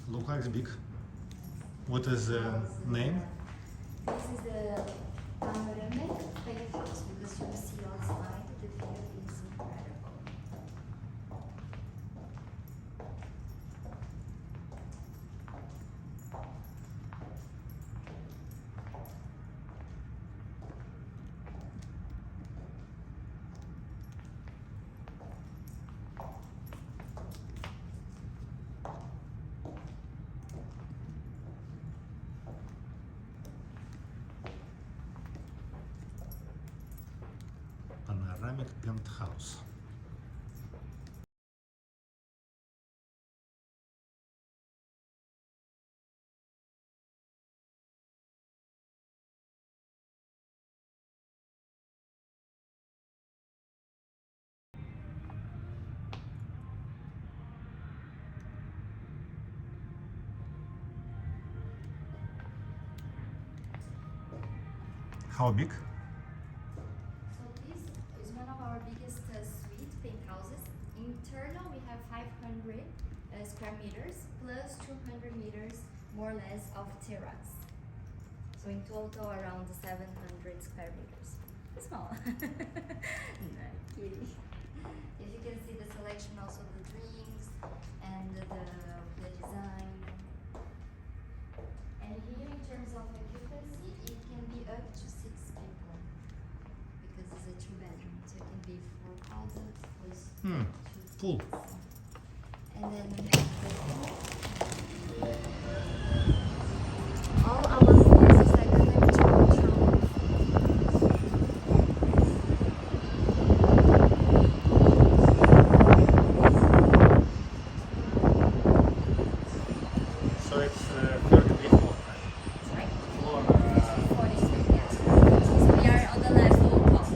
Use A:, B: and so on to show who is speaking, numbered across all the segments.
A: Look like big. What is the name?
B: This is the Panoramic Penthouse because you see outside the view is incredible.
A: Panoramic Penthouse. How big?
B: So this is one of our biggest suite penthouses. Internal we have 500 square meters plus 200 meters more or less of terrace. So in total around 700 square meters. Small. No, kidding. If you can see the selection also of the drinks and the design. And here in terms of occupancy, it can be up to 6 people because it's a 2-bedroom, so it can be 4 adults plus 2
A: Full.
B: kids. And then we have all our floors is like temperature control.
A: So it's 33 floor.
B: Sorry?
A: Floor.
B: 43, yeah. So we are on the level top.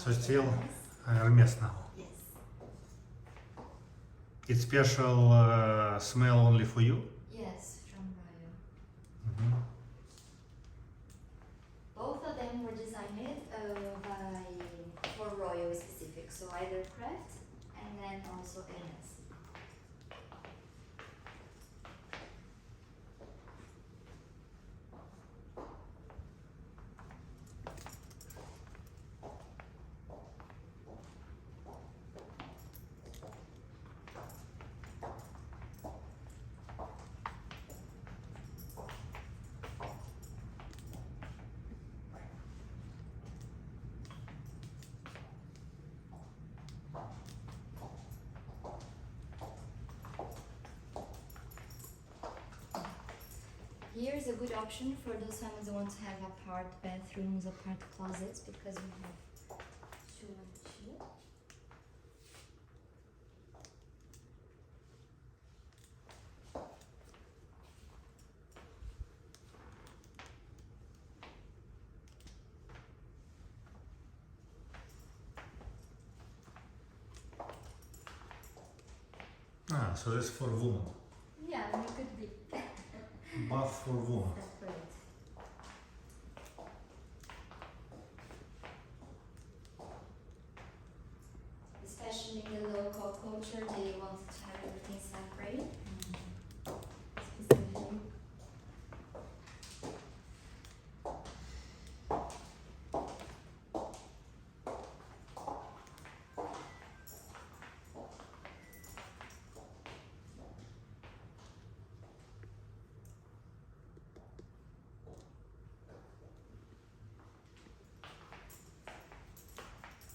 A: So still
B: Yes.
A: Hermes now.
B: Yes.
A: It's special smell only for you?
B: Yes, from Royal.
A: Mhm.
B: Both of them were designed for Royal specific, so either craft and then also Hermes. Here is a good option for those families who want to have apart bathrooms, apart closets, because we have two and two.
A: Ah, so that's for woman.
B: Yeah, it could be.
A: Bath for woman.
B: Separate. Especially in the local culture, they want to have everything separate. Specifically.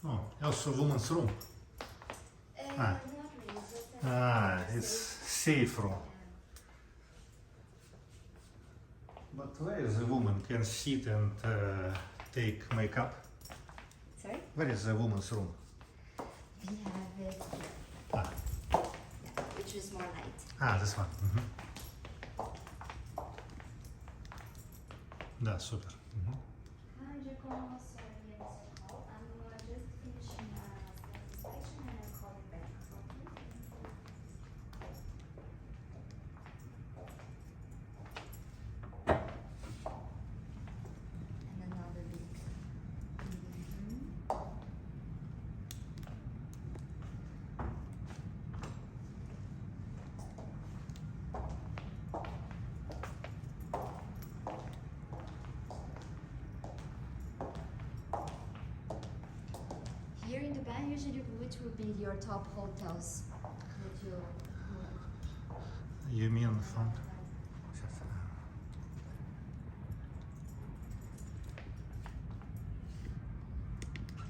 A: Oh, also woman's room. Ah.
B: Not really, just
A: Ah, it's safe room. But where is the woman can sit and take makeup?
B: Sorry?
A: Where is the woman's room?
B: We have it here.
A: Ah,
B: Yeah, which is more light.
A: ah, this one. Mhm. Да, супер. Mhm.
B: Hi, Giacomo. Sorry, I missed your call. I'm just finishing the inspection and I'll call you back. Okay? And another big living room. Here in Dubai, usually which would be your top hotels that you
A: You mean front?